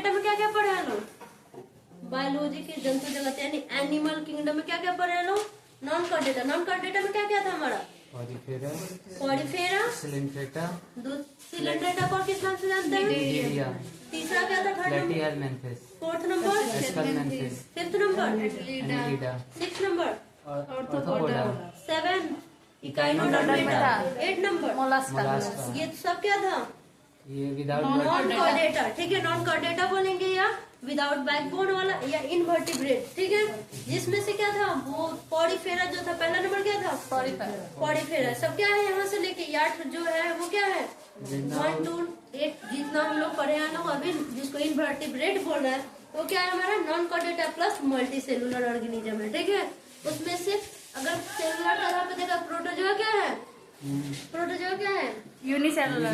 Chordata में क्या क्या पढ़े हैं लोग? बायोलॉजी के जंतु जगत यानी एनिमल किंगडम में क्या क्या पढ़े हैं लोग? Non Chordata. नॉन कॉर्डेटा में क्या क्या था हमारा? पॉरीफेरा, सिलेंट्रेटा, को किस नाम से जानते हैं? तीसरा क्या था? Third number, fourth number, fifth number, six number, seven Echinodermata, 8 number. ये सब क्या था? ये विदाउट नॉन कॉर्डेटा। ठीक है, नॉन कॉर्डेटा बोलेंगे या विदाउट बैकबोन वाला या इनवर्टिब्रेट। ठीक है, जिसमें से क्या था? वो पॉरीफेरा जो था, पहला नंबर क्या था? पॉरीफेरा। सब क्या है यहाँ से लेके 8 जो है वो क्या है? 1 to 8 जितना हम लोग पढ़े हैं लोग अभी, जिसको इनवर्टिब्रेट बोल रहे हैं, वो क्या है हमारा? Non Chordata plus multi cellular organism है। ठीक है, उसमें से अगर सेलुलर तरह पे देखा, प्रोटोजोआ क्या है? प्रोटोजोआ क्या है? यूनिसेलुलर।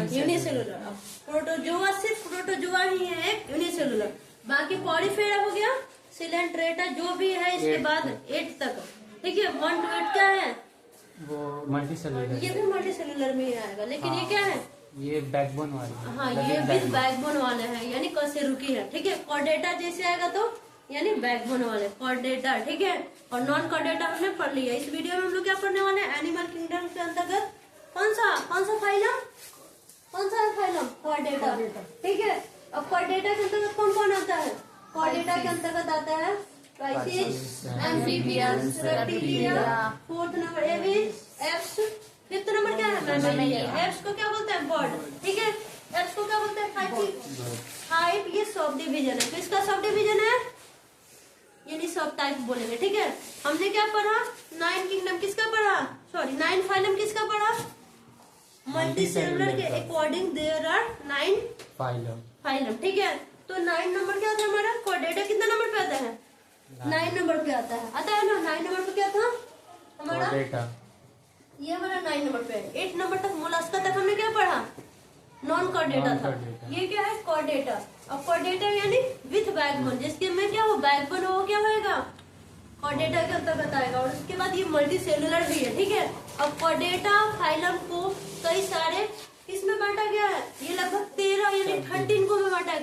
प्रोटोजोआ सिर्फ प्रोटोजोआ ही है एक यूनिसेलुलर। बाकी पॉरीफेरा हो गया, सिलेंट्रेटा जो भी है इसके बाद 8 तक। ठीक है, 1 to 8 क्या है? वो मल्टी सेलुलर। ये भी मल्टी सेलुलर में ही आएगा, लेकिन ये क्या है? ये बैकबोन वाले। हाँ, ये विद बैकबोन वाले हैं, यानी कशेरुकी है। ठीक है, कॉर्डेटा जैसे आएगा तो यानी बैकबोन वाले कॉर्डेटा। ठीक है, और नॉन कॉर्डेटा हमने पढ़ लिया। इस वीडियो में हम लोग क्या पढ़ने वाले हैं? एनिमल किंगडम के अंतर्गत कौन सा फाइलम? कॉर्डेटा। ठीक है, अब कॉर्डेटा के अंतर्गत कौन कौन आता है? कॉर्डेटा के अंतर्गत आता है Pisces, amphibians, reptilia, fourth number Aves, apps, fifth number क्या है? मैमेलिया। एप्स को क्या बोलते हैं? बर्ड। ठीक है, एप्स को क्या बोलते हैं? फाइव। ये सब डिवीजन है, किसका सब डिवीजन है? यानी सब टाइप बोलेंगे। ठीक है, हमने क्या पढ़ा? 9 किंगडम किसका पढ़ा? सॉरी, 9 फाइलम किसका पढ़ा? मल्टी सेलुलर के अकॉर्डिंग देयर आर 9 फाइलम। ठीक है, तो 9 नंबर क्या था हमारा? कॉर्डेटा कितना नंबर पे आता है? 9 नंबर पे आता है ना। 9 नंबर पे क्या था हमारा? ये हमारा 9 नंबर पे है। 8 नंबर तक मोलस्का तक हमने क्या पढ़ा? नॉन कॉर्डेटा था। ये क्या है? कॉर्डेटा। अब कॉर्डेटा यानी विथ बैकबोन, जिसके में क्या हो? बैकबोन हो, क्या होएगा? कॉर्डेटा के अंतर्गत आएगा। और उसके बाद ये मल्टी सेलुलर भी है। ठीक है, अब कॉर्डेटा फाइलम को कई सारे किसमें बांटा गया है? ये लगभग 13 यानी 13 को में बांटा है।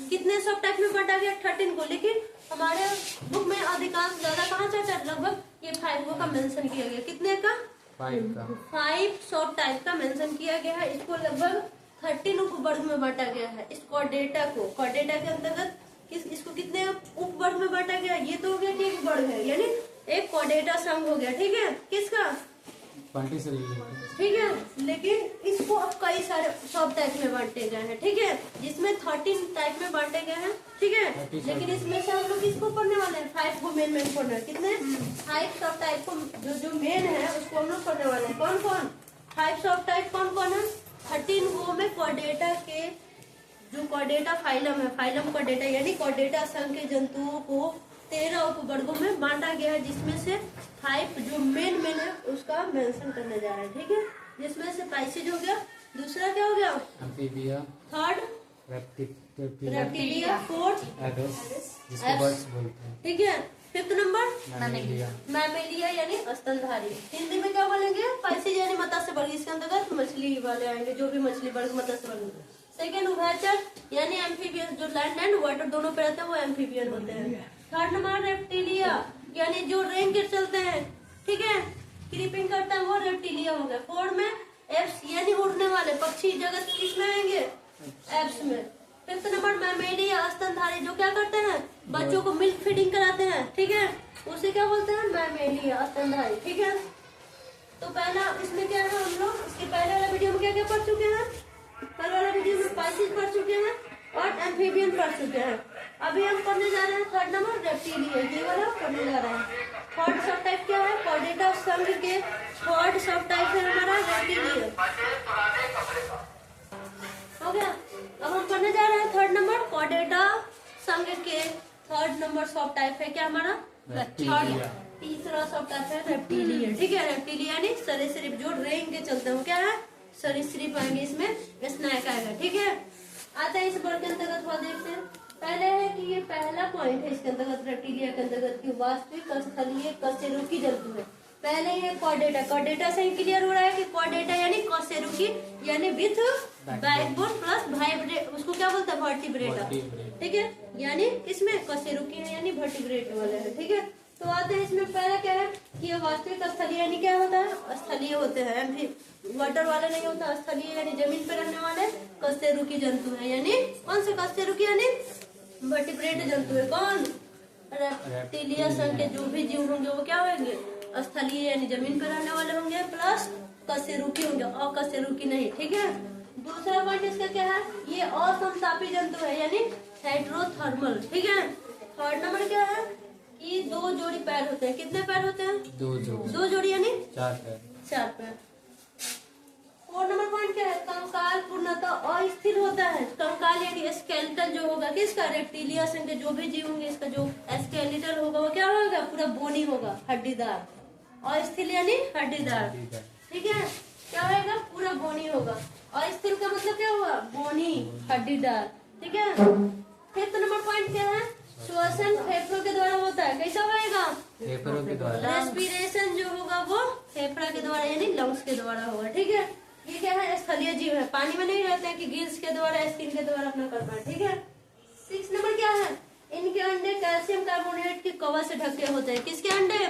कितने सब टाइप में बांटा गया? 13 को। लेकिन हमारे बुक में अधिकांश ज्यादा कहाँ चाचा? लगभग ये 5 का मेंशन किया गया। कितने का? 5 सब टाइप का मेंशन किया गया है। इसको लगभग 13 उपवर्ग में बांटा गया है। इस कॉर्डेटा को, कॉर्डेटा के अंतर्गत इसको कितने उपवर्ग में बांटा गया? ये तो हो गया कि एक वर्ग है, यानी एक कॉर्डेटा संघ हो गया। ठीक है, किसका? ठीक है, लेकिन इसको अब कई सारे सब टाइप में बांटे गए हैं। ठीक है, जिसमें 13 टाइप में बांटे गए हैं। ठीक है, लेकिन इसमें से हम लोग किसको पढ़ने वाले हैं? 5 को मेन पढ़ना है। कितने? 5 सब टाइप को जो मेन है उसको हम लोग पढ़ने वाले हैं। कौन कौन? 5 सब टाइप कौन कौन है? 13 को में कॉर्डेटा के जो कॉर्डेटा फाइलम है, फाइलम कॉर्डेटा यानी कॉर्डेटा संघ के जंतुओं को 13 उपवर्गों में बांटा गया है, जिसमें से 5 जो मेन है उसका मेंशन करने जा रहे हैं। ठीक है, जिसमें से पाइसेज हो गया, दूसरा क्या हो गया? Amphibia, third reptilia, fourth apps. ठीक है, फिफ्थ नंबर मैमेलिया यानी स्तनधारी। हिंदी में क्या बोलेंगे? पाइसेज यानी मत्स्य वर्ग। इसके अंतर्गत मछली वाले आएंगे, जो भी मछली वर्ग मत्स्य वर्ग। सेकेंड उभयचर यानी एम्फीबियन, जो लैंड एंड वाटर दोनों पे रहते हैं वो एम्फीबियन होते हैं। थर्ड नंबर रेप्टिलिया यानी जो रेंग के चलते हैं। ठीक है, क्रीपिंग करता है वो रेप्टिलिया हो गया। फोर्थ में एप्स यानी उड़ने वाले पक्षी जगत किसमें आएंगे? एप्स में। फिफ्थ नंबर मैमेलिया स्तनधारी, जो क्या करते हैं? बच्चों को मिल्क फीडिंग कराते हैं। ठीक है, उसे क्या बोलते हैं? मैमेलिया स्तनधारी। ठीक है, तो पहला इसमें क्या है? हम लोग इसके पहले वाला वीडियो में क्या क्या पढ़ चुके हैं? पहले वाला वीडियो में पाइसेज पढ़ चुके हैं और एम्फीबियन पढ़ चुके हैं। अभी हम पढ़ने जा रहे हैं थर्ड नंबर रेप्टिलिया। ये वाला पढ़ने जा रहे हैं। थर्ड सब टाइप क्या है? कॉर्डेटा संघ के थर्ड सब टाइप है हमारा रेप्टिलिया। हो गया। अब हम पढ़ने जा रहे हैं थर्ड नंबर कॉर्डेटा संघ के थर्ड नंबर सब टाइप है क्या हमारा? तीसरा सब टाइप है रेप्टिलिया। ठीक है, रेप्टिलिया यानी सरीसृप, जो रेंग के चलते हैं। क्या है? सरीसृप आएंगे, इसमें स्नैक आएगा। ठीक है, आता है इस वर्ग के अंतर्गत। हुआ देखते हैं, पहले है कि ये पहला पॉइंट है इसके अंतर्गत रेप्टिलिया के अंतर्गत की वास्तविक स्थलीय कशेरुकी जंतु है। पहले ये कॉर्डेटा से ही क्लियर हो रहा है कि कॉर्डेटा यानी कशेरुकी यानी विथ बैकबोन प्लस वाइब्रेट, उसको क्या बोलते हैं, वर्टिब्रेटा। Vertebrate। ठीक है, यानी किसमें कशेरुकी है, यानी वर्टिब्रेट वाले है। ठीक है, तो आते हैं इसमें पहला क्या है कि ये वास्तविक स्थलीय यानी क्या होता है, स्थलीय होते हैं, वाटर वाले नहीं होता। स्थलीय यानी जमीन पर रहने वाले कशेरुकी जंतु है, यानी कौन से कशेरुकी, यानी वर्टिब्रेट जंतु है। कौन, रेप्टिलिया संघ के जो भी जीव होंगे वो क्या होंगे, स्थलीय यानी जमीन पर रहने वाले होंगे, प्लस कशेरुकी होंगे, अकशेरुकी नहीं। ठीक है, दूसरा पॉइंट इसका क्या है, ये असमतापी जंतु है, यानी हेट्रोथर्मल। ठीक है, थर्ड नंबर क्या है कि 2 जोड़ी पैर होते हैं। कितने पैर होते हैं, 2 जोड़ी यानी 4 पैर। 4 नंबर पॉइंट क्या है, कंकाल पूर्णतः अस्थिर होता है। कंकाल यानी स्केलेटल जो होगा किसका, रेप्टिलिया संघ के जो भी जीव होंगे, इसका जो स्केलेटल होगा वो क्या होगा, पूरा बोनी होगा, हड्डीदार। अस्थिर यानी हड्डीदार। ठीक है, क्या होगा, पूरा बोनी होगा। अस्थिर का मतलब क्या हुआ, बोनी, हड्डीदार। ठीक है, फिफ्थ नंबर पॉइंट क्या है, श्वसन फेफड़ों के द्वारा होता है। कैसा होएगा, फेफड़ों के द्वारा। रेस्पिरेशन जो होगा वो फेफड़ा के द्वारा यानी लंग्स के द्वारा होगा। ठीक है, ये क्या है, स्थलीय जीव है, पानी में नहीं रहते हैं कि गिल्स के द्वारा, स्किन के द्वारा अपना कर पाए। ठीक है, 6 नंबर क्या है, इनके अंडे कैल्शियम कार्बोनेट के कवर से ढके होते हैं। किसके अंडे,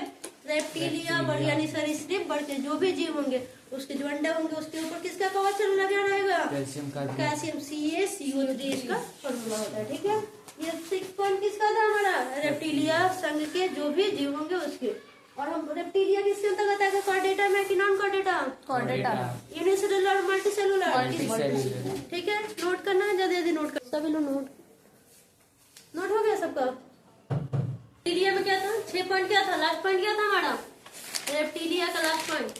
रेप्टिलिया बड़ यानी सरीसृप बड़ के जो भी जीव होंगे उसके जो अंडे होंगे उसके ऊपर किसका कवच लगा रहेगा, कैल्शियम, CaCO3 इसका फॉर्मूला होता है। ठीक है, ये 6 पॉइंट किसका था हमारा, रेप्टिलिया संघ के जो भी जीव होंगे उसके। और हम रेप्टिलिया किसके अंतर्गत आएगा, कॉर्डेटा में कि non Chordata, Chordata, unicellular multicellular. Multicellular. ठीक है, नोट करना है, जल्दी जल्दी नोट कर, सभी लोग नोट हो गया सबका। रेप्टिलिया में क्या था, 6 पॉइंट क्या था, लास्ट पॉइंट क्या था हमारा, रेप्टिलिया का लास्ट पॉइंट,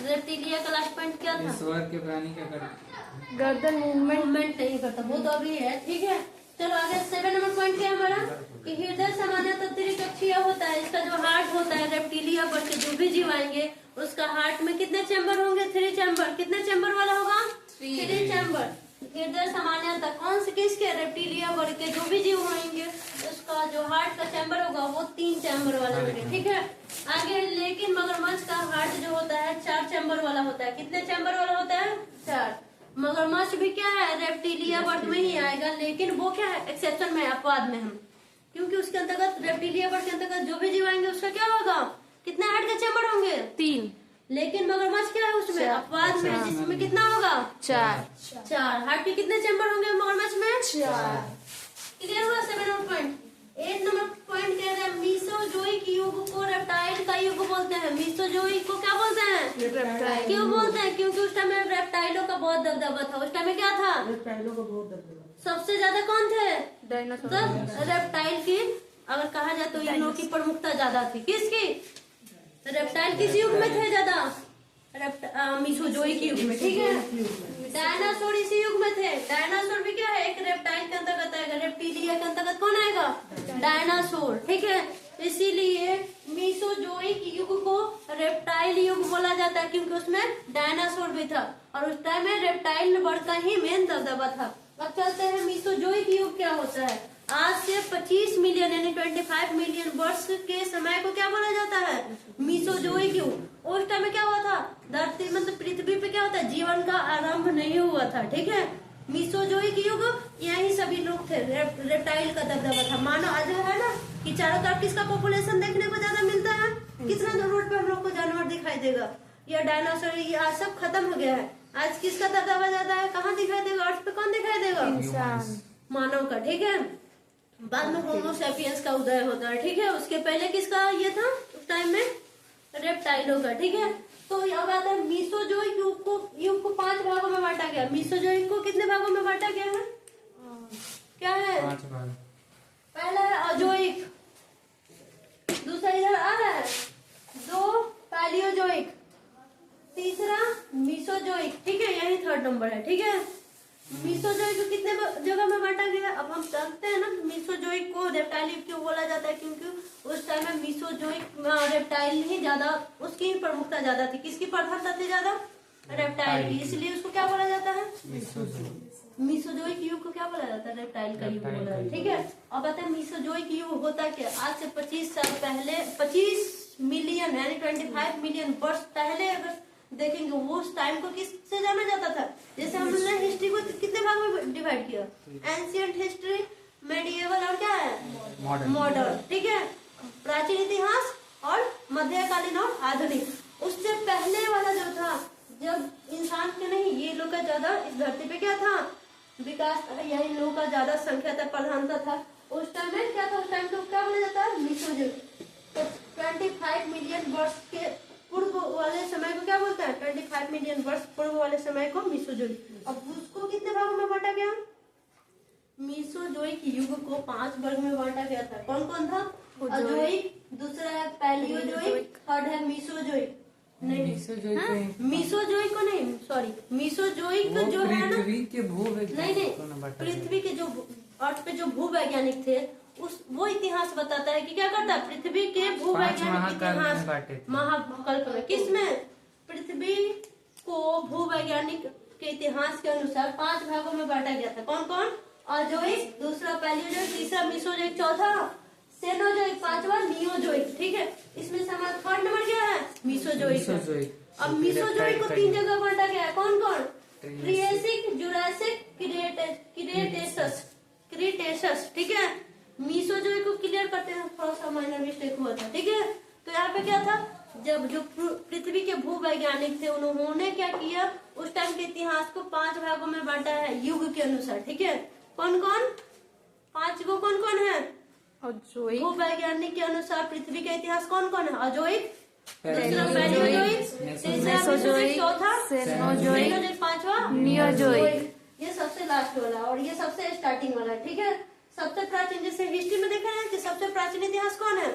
रेप्टिलिया का लास्ट पॉइंट क्या था, स्वर्ग के प्राणी क्या करते, गर्दन मूवमेंट नहीं करता, वो तो अभी है। ठीक है, चलो आगे 7 नंबर पॉइंट क्या है हमारा कि हृदय सामान्यतः त्रिकक्षीय होता है। इसका जो हार्ट होता है, रेप्टिलिया पर के जो भी जीव आएंगे उसका हार्ट में कितने चैम्बर होंगे, 3 चैम्बर। कितने चैम्बर वाला होगा, 3 चैम्बर। हृदय सामान्यतः कौन से किसके, रेप्टिलिया पर के जो भी जीव होंगे उसका जो हार्ट का चैम्बर होगा वो 3 चैम्बर वाला होगा। ठीक है, आगे लेकिन मगरमच्छ का हार्ट जो होता है 4 चैम्बर वाला होता है। कितने चैम्बर वाला होता है, 4। मगरमच्छ भी क्या है, रेप्टिलिया वर्ग में ही आएगा, लेकिन वो क्या है, एक्सेप्शन में, अपवाद में हम, क्योंकि उसके अंतर्गत रेप्टिलिया वर्ग के अंतर्गत जो भी जीव आएंगे उसका क्या होगा, कितने हार्ट के चैम्बर होंगे, 3। लेकिन मगरमच्छ क्या है उसमें, अपवाद में, जिसमें कितना होगा, 4 हार्ट के कितने चैम्बर होंगे मगरमच्छ में, 4। क्लियर हुआ 7 नंबर पॉइंट। 8 नंबर पॉइंट कह रहे हैं मीसोजोइक युग को रेप्टाइल का युग बोलते हैं। मीसोजोइक को क्या बोलते हैं, क्यों बोलते हैं, क्योंकि उस टाइम में रेप्टाइलों का बहुत दबदबा था। उस टाइम में क्या था, रेप्टाइलों का बहुत दबदबा, सबसे ज्यादा कौन थे, डायनासोर। तो रेप्टाइल की अगर कहा जाए तो इन लोगों की प्रमुखता ज्यादा थी। किसकी, रेप्टाइल किस युग में थे ज्यादा, मीसोजोइक युग में। ठीक है, डायनासोर इसी युग में थे। डायनासोर भी क्या है, एक रेप्टाइल के अंतर्गत आएगा, रेप्टिलिया के अंतर्गत कौन आएगा, डायनासोर। ठीक है, इसीलिए मीसोजोइक युग को रेप्टाइल युग बोला जाता है, क्योंकि उसमें डायनासोर भी था और उस टाइम में रेप्टाइल वर्ग का ही मेन दबदबा था। अब चलते हैं मीसोजोइक युग क्या होता है। आज से 25 मिलियन यानी 25 मिलियन वर्ष के समय को क्या बोला जाता है, मीसोजोइक युग। उस टाइम में क्या हुआ था, धरती मतलब पृथ्वी पे क्या होता है, जीवन का आरंभ नहीं हुआ था। ठीक है, मीसोजोइक युग यही सभी लोग थे, रेप्टाइल का दबदबा था। मानो आज है ना कि चारों तरफ किसका पॉपुलेशन देखने को ज्यादा मिलता है, कितना रोड पे हम लोग को जानवर दिखाई देगा, या डायनासोर, ये आज सब खत्म हो गया है। आज किसका दबदबा ज्यादा है, कहाँ दिखाई देगा, अर्थ पे कौन दिखाई देगा, इंसान, मानव का। ठीक है, बाद में होमो सैपियंस का उदय होता है। ठीक है, उसके पहले किसका ये था, उस टाइम में रेप्टाइलों का। ठीक है, तो अब आता है मीसोजोइक युग को 5 भागों में बांटा गया। मीसोजोइक को कितने भागों में बांटा गया है, क्या है, 5 भाग। पहला है अजोइक, दूसरा इधर आ रहा है 2 पैलियोजोइक, तीसरा मीसोजोइक। ठीक है, यही 3rd नंबर है। ठीक है, मीसोजोइक को कितने जगह में बांटा गया। अब हम जानते हैं ना मीसोजोइक को रेप्टाइल क्यों बोला जाता है, क्योंकि उस टाइम में मीसोजोइक रेप्टाइल ही ज्यादा, उसकी ही प्रमुखता ज्यादा थी। किसकी प्रधानता थी ज्यादा, रेप्टाइल की, इसलिए उसको क्या बोला जाता है, मीसोजोइक युग को क्या बोला जाता है, रेप्टाइल का युग बोला है। ठीक है, अब बताए मीसोजोइक युग होता क्या, आज से 25 साल पहले, 25 मिलियन यानी 25 मिलियन वर्ष पहले अगर देखेंगे वो उस टाइम को किससे जाना जाता था। जैसे हमने हिस्ट्री को कितने भाग में डिवाइड किया, एंशियंट हिस्ट्री, मेडिएवल और क्या है मॉडर्न, ठीक है, प्राचीन इतिहास और मध्यकालीन और आधुनिक। उससे पहले वाला जो था, जब इंसान के नहीं ये लोग का ज्यादा इस धरती पे क्या था विकास, यही लोगों का ज्यादा संख्या था, प्रधानता था। उस टाइम में क्या था, उस टाइम को क्या बोला जाता है मिसोजुक। तो 25 मिलियन वर्ष के पूर्व वाले समय को क्या बोलते हैं, 25 मिलियन वर्ष पूर्व वाले समय को मिसोजुक। अब उसको कितने भागों में बांटा गया, मिसोजोइक युग को 5 वर्ग में बांटा गया था। कौन कौन था, अजोइक, दूसरा है पैलियोजोइक, थर्ड है मिसोजोइक। नहीं मिसोजोइक को नहीं, सॉरी मिसोजोइक जो है ना, पृथ्वी के नहीं पृथ्वी के जो अर्थ पे जो भूवैज्ञानिक थे उस वो इतिहास बताता है कि क्या करता है, पृथ्वी के भूवैज्ञानिक इतिहास महाकल्प में किसमें, पृथ्वी को भूवैज्ञानिक के इतिहास के अनुसार 5 भागों में बांटा गया था। कौन कौन, अजोइक, दूसरा पैलियोजोइक, तीसरा मिसोजोइक, चौथा सेनोजोइक, पांचवा नियोजोइक, ठीक है। इसमें से हमारा थर्ड नंबर क्या है, मिसोजोइक। अब मिसोजोइक को 3 जगह बांटा गया है। कौन कौन, ट्रिएसिक, जुरासिक, क्रीटेशस, ठीक है। मिसोजोइक को क्लियर करते हैं, थोड़ा सा माइनर मिस्टेक हुआ था, ठीक है। तो यहाँ पे क्या था, जब जो पृथ्वी के भूवैज्ञानिक थे उन्होंने क्या किया, उस टाइम के इतिहास को 5 भागों में बांटा है युग के अनुसार, ठीक है। कौन कौन, 5 को कौन कौन है, भूवैज्ञानिक के अनुसार पृथ्वी का इतिहास कौन कौन है, अजोइक, दूसरा पैलियोजोइक, तीसरा मिसोजोइक, चौथा सेनोजोइक, पांचवा नियोजोइक। ये सबसे लास्ट वाला और ये सबसे स्टार्टिंग वाला, ठीक है। सबसे प्राचीन, जैसे हिस्ट्री में देखा है कि सबसे प्राचीन इतिहास कौन है,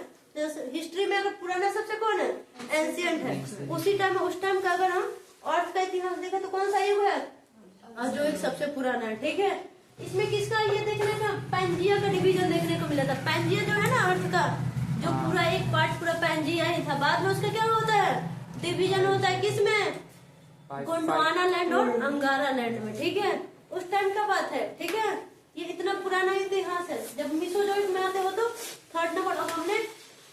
हिस्ट्री में अगर पुराना सबसे कौन है, एंशियंट है। उसी टाइम उस टाइम का अगर हम अर्थ का इतिहास देखें तो कौन सा युग है, अजोइक सबसे पुराना है, ठीक है। इसमें किसका ये देखने का, पैंजिया का डिवीजन देखने को मिला था। पैंजिया जो है ना अर्थ का, जो पूरा एक पार्ट पूरा पैंजिया ही था, बाद में उसका क्या होता है, डिवीजन होता है किसमें, गोंडवाना लैंड और अंगारा लैंड में, ठीक है। उस टाइम का बात है, ठीक है। ये इतना पुराना इतिहास है। जब मिसोजोइक में आते हो तो थर्ड नंबर। अब हमने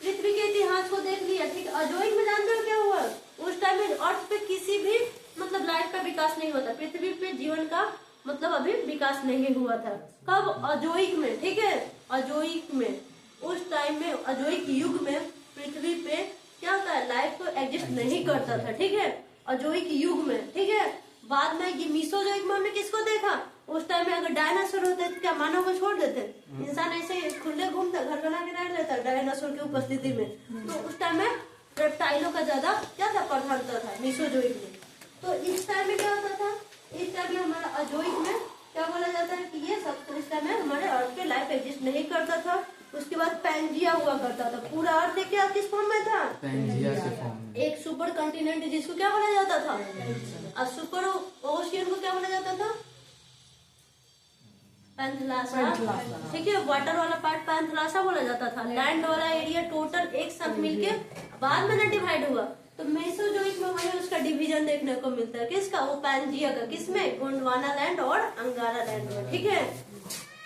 पृथ्वी के इतिहास को देख लिया, ठीक है। अजोइक में जानते हो क्या हुआ, उस टाइम में अर्थ पे किसी भी मतलब लाइफ का विकास नहीं होता, पृथ्वी पे जीवन का मतलब अभी विकास नहीं हुआ था। कब, अजोइक में, ठीक है। अजोइक में उस टाइम में, अजोइक युग में पृथ्वी पे क्या होता है, लाइफ को एग्जिस्ट नहीं करता था, ठीक है, अजोइक युग में, ठीक है। बाद में ये मिसोजोइक में हमने किसको देखा, उस टाइम में अगर डायनासोर होते तो क्या मानव को छोड़ देते, इंसान ऐसे खुले घूमता, घर बना के रह लेता डायनासोर की उपस्थिति में। तो उस टाइम में रेप्टाइलों का ज्यादा क्या था, प्रधानता था मिसोजोइक में। तो इस टाइम में क्या होता था, इस टाइम में हमारा अजोइक में क्या बोला जाता है कि ये सब इस टाइम में हमारे अर्थ पे लाइफ एग्जिस्ट नहीं करता था। उसके बाद पैंजिया हुआ करता था, पूरा अर्थ क्या किस फॉर्म में था, पैंजिया से फॉर्म, एक सुपर कंटिनेंट जिसको क्या बोला जाता था, और सुपर ओशियन को क्या बोला जाता था, पैंथलासा, ठीक है। वाटर वाला पार्ट पैंथलासा बोला जाता था। लैंड वाला एरिया टोटल एक साथ मिलके बाद में ना डिवाइड हुआ। तो मेसोजोइक में वही उसका डिवीजन देखने को मिलता है, किसका, वो पैंजिया का, किसमें, गोंडवाना लैंड और अंगारा लैंड में, ठीक है,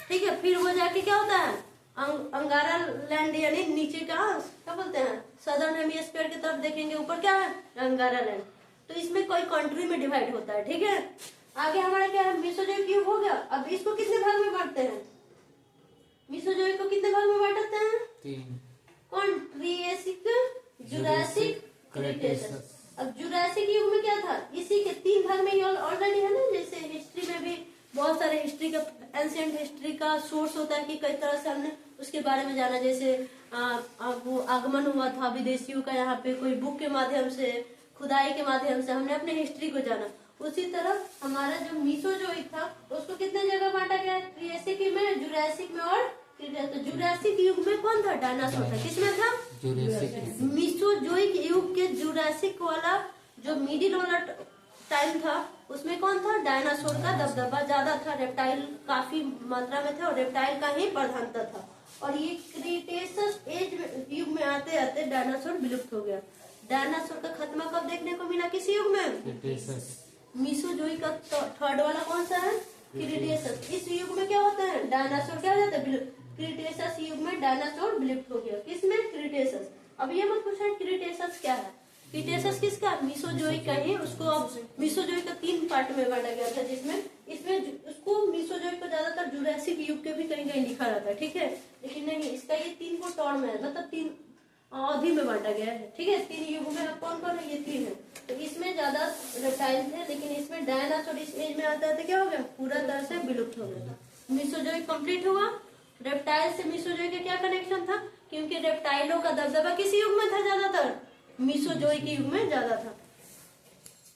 ठीक है। फिर वो जाके क्या होता है, अंगारा लैंड यानी नीचे का क्या बोलते हैं, सदर्न हेमिस्फीयर की तरफ देखेंगे, ऊपर क्या है, अंगारा लैंड। तो इसमें कोई कंट्री में डिवाइड होता है, ठीक है। आगे हमारा क्या है, मिसोजोइक युग हो गया। अब इसको कितने भाग में बांटते हैं, मिसोजोइक को कितने भाग में बांटते हैं, 3, कौन, ट्रिएसिक, जुरासिक, क्रीटेशियस। अब जुरासिक युग में क्या था, इसी के 3 भाग में ऑलरेडी है ना। जैसे हिस्ट्री में भी बहुत सारे हिस्ट्री का, एंशिएंट हिस्ट्री का सोर्स होता है कि कई तरह से हमने उसके बारे में जाना। जैसे वो आगमन हुआ था विदेशियों का यहाँ पे, कोई बुक के माध्यम से, खुदाई के माध्यम से हमने अपने हिस्ट्री को जाना। उसी तरह हमारा जो मिसोजोइक था उसको कितने जगह बांटा गया, ट्रिएसिक में, जुरासिक में और तो जुरासिक युग में कौन था, डायनासोर था, किसमें था, मिसोजोइक युग के जुरासिक वाला जो मिडिल वाला टाइम था उसमें कौन था, डायनासोर का दबदबा ज्यादा था, रेप्टाइल काफी मात्रा में थे और रेप्टाइल का ही प्रधानता था। और ये क्रीटेशियस एज युग में आते आते डायनासोर विलुप्त हो गया। डायनासोर का खात्मा कब देखने को मिला, किस युग में, मिसोजोइक का थर्ड वाला कौन सा है, क्रीटेशियस। इस युग में क्या होता है, डायनासोर क्या हो जाता है, क्रीटेशियस युग में डायनासोर विलुप्त हो गया, किसमें, क्रीटेशियस। अब ये मत पूछना क्रीटेशियस क्या है, कीटेसस किसका, मीसोजोइक का ही, उसको अब मीसोजोइक का 3 पार्ट में बांटा गया था, जिसमें इसमें उसको मीसोजोइक को ज्यादातर जुरासिक युग के भी कहीं कहीं लिखा रहता है, ठीक है, लेकिन नहीं, इसका ये 3 को टर्म है, मतलब 3 अवधि में बांटा गया है, ठीक है, 3 युग में कौन कौन है, ये 3 है। तो इसमें ज्यादा रेप्टाइल थे, लेकिन इसमें डायनासोर इस एज में आता है तो क्या हो गया, पूरा तरह से विलुप्त हो गया। मीसोजोइक कंप्लीट हुआ, रेप्टाइल से मीसोजोइक का क्या कनेक्शन था, क्योंकि रेप्टाइलों का दबदबा किस युग में था, ज्यादातर मीसोजोइक युग में ज्यादा था।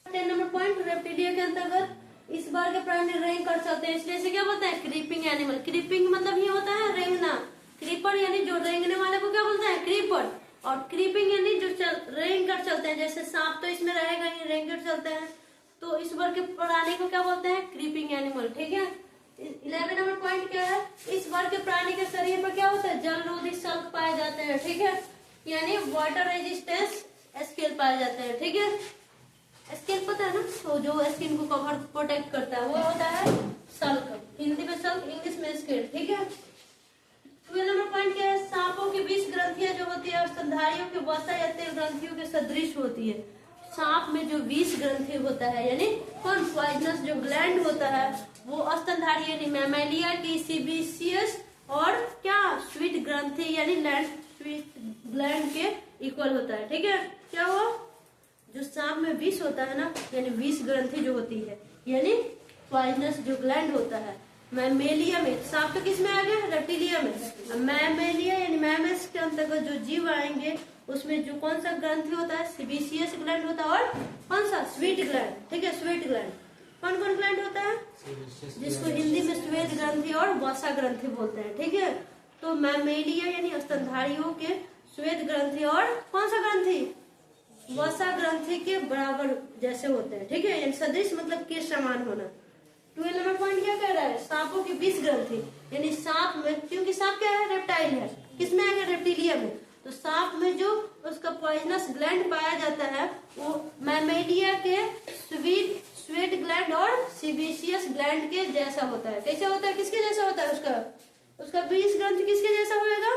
10 नंबर पॉइंट, रेप्टिलिया के अंतर्गत इस बार के प्राणी रेंग कर सकते हैं, इसलिए इसे क्या बोलते हैं, क्रीपिंग एनिमल। क्रीपिंग मतलब ये होता है रेंगना, क्रीपर यानी जो रेंगने वाले को क्या बोलते हैं, क्रीपर, और क्रीपिंग यानी जो रेंग कर चलते हैं, जैसे सांप तो इसमें रहेगा ही, रेंग कर चलते हैं, तो इस वर्ग के प्राणी को क्या बोलते हैं, क्रीपिंग एनिमल, ठीक है। 11 नंबर पॉइंट क्या है, इस वर्ग के प्राणी के शरीर पर क्या होता है, जलरोधी शल्क पाए जाते हैं, ठीक है, यानी वाटर रेजिस्टेंस स्केल पाए जाते हैं, ठीक है। स्केल पता है ना, तो जो स्किन को कवर प्रोटेक्ट करता है वो होता है शल्क, हिंदी में शल्क, इंग्लिश में स्केल, ठीक है। 12 नंबर पॉइंट क्या है, सांपों की 20 ग्रंथियां जो होती है स्तनधारियों के वसा या तेल ग्रंथियों के सदृश होती है। सांप में जो 20 ग्रंथि होता है, यानी कौन, पॉइजनस जो ग्लैंड होता है, वो स्तनधारी यानी मैमेलिया की सीबीसियस और क्या, स्वीट ग्रंथि यानी लैंड स्वीट ग्लैंड के इक्वल होता है, ठीक है। क्या वो जो सांप में विष होता है ना, यानी विष ग्रंथि जो होती है, यानी पॉइजनस जो ग्लैंड होता है, मैमेलिया में, सांप तो किस में आ गया, रेप्टिलिया में, मैमेलिया यानी मैमल्स के अंतर्गत जो जीव आएंगे उसमें जो कौन सा ग्रंथि होता है, सीबीसियस ग्लैंड होता है, और कौन सा, स्वीट ग्लैंड, ठीक है, स्वीट ग्लैंड। कौन कौन ग्लैंड होता है, जिसको हिंदी में श्वेत ग्रंथि और वसा ग्रंथि बोलते हैं, ठीक है। तो मैमेलिया यानी स्तनधारियों के श्वेत ग्रंथि और कौन सा ग्रंथि, वसा ग्रंथि के बराबर जैसे होते हैं, ठीक है, यानी सदृश मतलब के समान होना। 12 नंबर पॉइंट क्या कह रहा है, सांपों की 20 ग्रंथि, यानी सांप में, क्योंकि सांप क्या है, रेप्टाइल है, किसमें आएगा, रेप्टिलिया में, तो सांप में जो उसका पॉइजनस ग्लैंड पाया जाता है वो मैमेलिया के स्वीट ग्लैंड और सीबीसियस ग्लैंड के जैसा होता है। कैसे होता है, किसके जैसा होता है, उसका 20 ग्रंथि किसके जैसा होगा,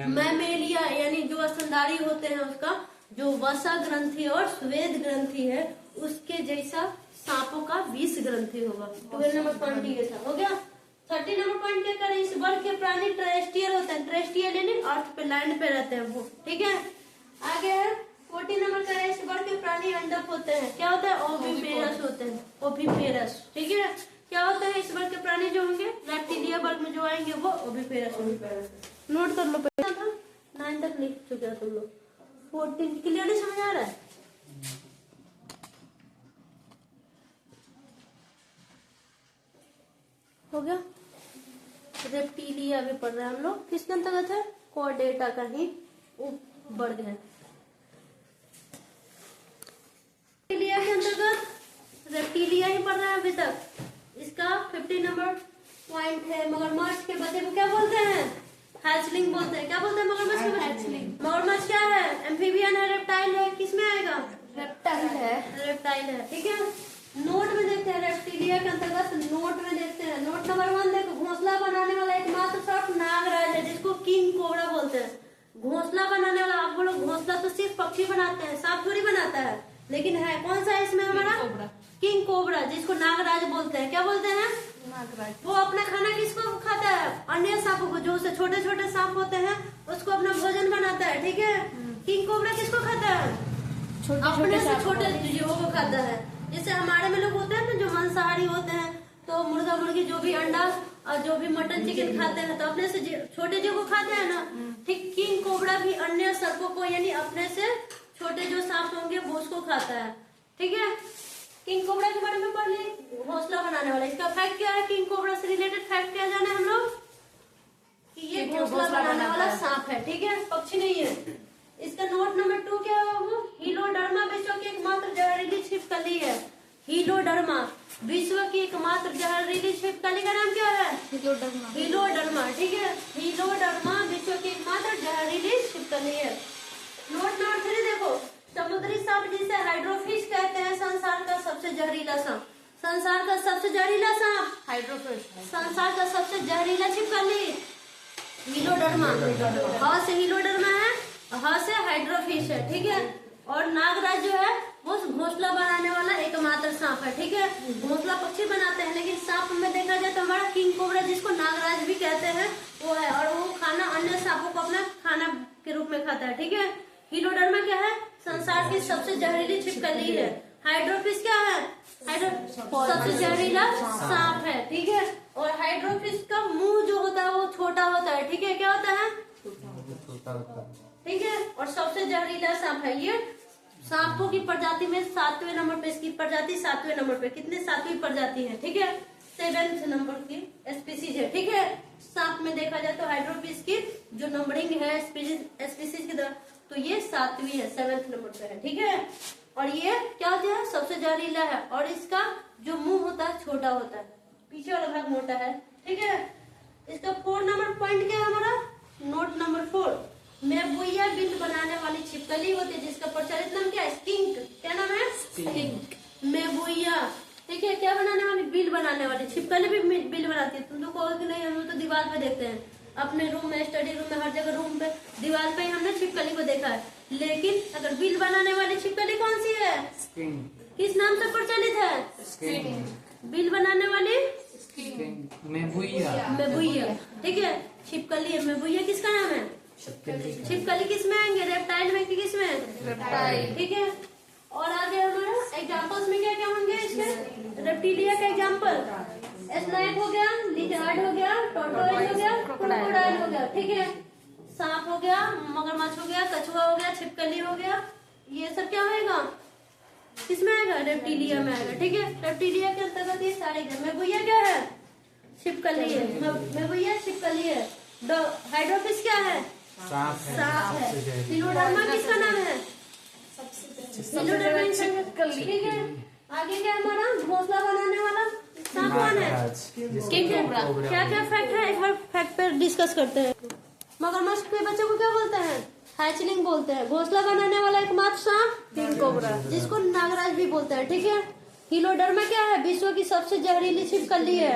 मैमेलिया यानी जो स्तनधारी होते हैं उसका जो वसा ग्रंथि और श्वेत ग्रंथि है उसके जैसा सांपों का 20 ग्रंथि होगा। 12 नंबर पॉइंट ये था, हो गया। 13 नंबर पॉइंट क्या करें, इस वर्ग के प्राणी टेरेस्ट्रियल होते हैं, टेरेस्ट्रियल यानी अर्थ पे, लैंड पे रहते हैं वो, ठीक है। आगे है 14 नंबर का, इस वर्ग के प्राणी अंडक होते हैं, क्या होता है, ओविपेरस होते हैं, ओविपेरस, ठीक है। क्या होता है, इस वर्ग के प्राणी जो होंगे रेप्टिलिया वर्ग में जो आएंगे वो ओविपेरस। नोट कर लो, पहले था 9 तक लिख चुके हो तुम लोग, 14 क्लियरली समझ आ रहा है, हो गया। रेप्टिलिया भी पढ़ रहे हैं हम लोग, किसके अंतर्गत है, कॉर्डेटा का ही वर्ग है। रेप्टिलिया के अंतर्गत रेप्टिलिया ही पढ़ रहे हैं अभी तक। इसका 15 नंबर पॉइंट है, मगरमच्छ के बच्चे को क्या बोलते हैं, हैचलिंग बोलते हैं। क्या बोलते हैं मगरमच्छ के बच्चे, मगरमच्छ क्या है, एम्फीबियन है, रेप्टाइल है, किसमें आएगा, रेप्टाइल है, रेप्टाइल है, ठीक है। नोट में देखते हैं रेप्टिलिया के अंतर्गत, नोट में देखते हैं, नोट नंबर 1 देखो, घोंसला बनाने वाला एकमात्र सर्प नागराज है जिसको किंग कोबरा बोलते हैं। घोंसला बनाने वाला, आप बोलो घोंसला तो सिर्फ पक्षी बनाते हैं, सांप थोड़ी बनाता है, लेकिन है कौन सा इसमें हमारा, किंग कोबरा, जिसको नागराज बोलते हैं। क्या बोलते हैं, नागराज। वो अपना खाना किसको खाता है, अन्य सांपों को, जो छोटे छोटे सांप होते हैं उसको अपना भोजन बनाता है, ठीक है। किंग कोबरा किसको खाता है, अपने से छोटे जीवों को खाता है। जैसे हमारे में लोग होते हैं ना जो मांसाहारी होते हैं, तो मुर्गा मुर्गी जो भी अंडा और जो भी मटन चिकन खाते हैं तो अपने से छोटे जीव को खाते हैं ना, ठीक किंग कोबरा भी अन्य सर्पों को यानी अपने से छोटे जो सांप होंगे वो उसको खाता है, ठीक है। किंग कोबरा के बारे में पढ़ लिए, घोंसला बनाने वाला। इसका फैक्ट क्या है, किंग कोबरा से रिलेटेड फैक्ट क्या जाना है हम लोग, कि ये घोंसला बनाने वाला सांप है, ठीक है, पक्षी नहीं है। इसका नोट नंबर 2 क्या है, वो हीलोडर्मा विश्व की एकमात्र जहरीली छिपकली है। हीलोडर्मा विश्व की एकमात्र जहरीली छिपकली का नाम क्या है, हीलोडर्मा, ठीक है। हीलोडर्मा विश्व की एकमात्र जहरीली छिपकली है। नोट नंबर 3 देखो, समुद्री सांप जिसे हाइड्रोफिश कहते हैं, संसार का सबसे जहरीला सांप, संसार का सबसे जहरीला सांप हाइड्रोफिश, संसार का सबसे जहरीला छिपकली हीलोडर्मा। हाँ से हीलोडर्मा है, हाँ से हाइड्रोफिश है, ठीक है। और नागराज जो है वो घोंसला बनाने वाला एकमात्र सांप है, ठीक है। घोंसला पक्षी बनाते हैं, लेकिन सांप में देखा जाए तो हमारा किंग कोबरा, जिसको नागराज भी कहते हैं, वो है। और वो खाना अन्य सांपों को अपना खाना के रूप में खाता है, ठीक है। हीलोडर्मा क्या है? संसार की सबसे जहरीली छिपकली है। हाइड्रोफिश क्या है? सबसे जहरीला सांप है, ठीक है। और हाइड्रोफिश का मुंह जो होता है वो छोटा होता है, ठीक है। क्या होता है? छोटा होता है। ठीक है। और सबसे जहरीला सांप है ये। सांपों की प्रजाति में 7वें नंबर पे इसकी प्रजाति, 7वें नंबर पे। कितने? 7वीं प्रजाति है, ठीक है। 7th नंबर की स्पीसीज है, ठीक है। सांप में देखा जाए तो हाइड्रोफिश की जो नंबरिंग है स्पीसीज की तरह, तो ये 7वीं है, 7th नंबर पे है, ठीक है। और ये क्या होता है? सबसे जहरीला है। और इसका जो मुंह होता है छोटा होता है, पीछे वाला भाग मोटा है, ठीक है। इसका 4 नंबर पॉइंट क्या है हमारा? नोट नंबर 4, मेबुइया बिल बनाने वाली छिपकली होती है, जिसका प्रचलित नाम क्या है? स्किंक। क्या नाम है? स्किंक। मेबुइया, ठीक है। क्या बनाने वाली? बिल बनाने वाली। छिपकली भी बिल बनाती है। तुम तो कहोगे कि नहीं, हम लोग तो दीवार पे देखते हैं, अपने रूम में, स्टडी रूम में, हर जगह रूम पे, दीवार पे ही हमने छिपकली को देखा है। लेकिन अगर बिल बनाने वाली छिपकली कौन सी है? स्किंक। किस नाम से प्रचलित है? स्किंक। बिल बनाने वाली स्किंक। मेबुइया। मेबुइया, ठीक है। छिपकली है। मेबुइया किसका नाम है? छिपकली किस में आएंगे? रेप्टाइल में कि किस में? रेप्टाइल, ठीक है। और आगे हमारा एग्जाम्पल्स में क्या क्या होंगे इसके? रेप्टिलिया का एग्जाम्पल स्नेक हो गया, लिजर्ड हो गया, टोर्टोइज हो गया, क्रोकोडाइल हो गया, ठीक है। सांप हो गया, मगरमच्छ हो गया, कछुआ हो गया, छिपकली हो गया। ये सब क्या होगा? किसमें आएगा? रेप्टिलिया में आएगा, ठीक है। रेप्टिलिया के अंतर्गत ये सारे। मेबुइया क्या है? छिपकली है। मेबुइया छिपकली है। हाइड्रोफिश क्या है? सांप है। हीलोडर्मा किसका नाम है? हीलोडर्मा छिपकली, ठीक है। आगे क्या है हमारा? घोंसला बनाने वाला सांप कौन है? King cobra. क्या क्या फैक्ट है, एक बार फैक्ट पे डिस्कस करते हैं। मगरमच्छ के बच्चों को क्या बोलते हैं? हैचलिंग बोलते हैं। घोंसला बनाने वाला एकमात्र सांप किंग कोबरा, जिसको नागराज भी बोलते हैं, ठीक है। हीलोडर्मा क्या है? विश्व की सबसे जहरीली छिपकली है।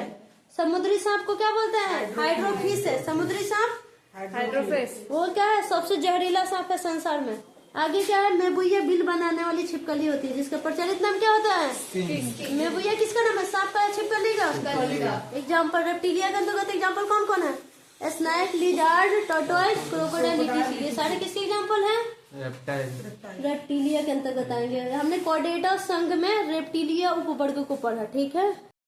समुद्री सांप को क्या बोलते हैं? हाइड्रोफिश है। समुद्री सांप हाइड्रोफिश, वो क्या है? सबसे जहरीला सांप है संसार में। आगे क्या है? मेबुइया बिल बनाने वाली छिपकली होती है, जिसका प्रचलित नाम क्या होता है? मेबुइया किसका नाम है? सांप का है, छिपकली का? एग्जाम्पल रेप्टिलिया के अंतर्गत एग्जाम्पल कौन कौन है? स्नेक, लिजर्ड, टोर्टोइज, क्रोकोडाइल, ये सारे किसके एग्जाम्पल हैं? रेप्टिलिया के अंतर्गत आएंगे। हमने कॉर्डेटा संघ में रेप्टिलिया उपवर्ग को पढ़ा, ठीक है।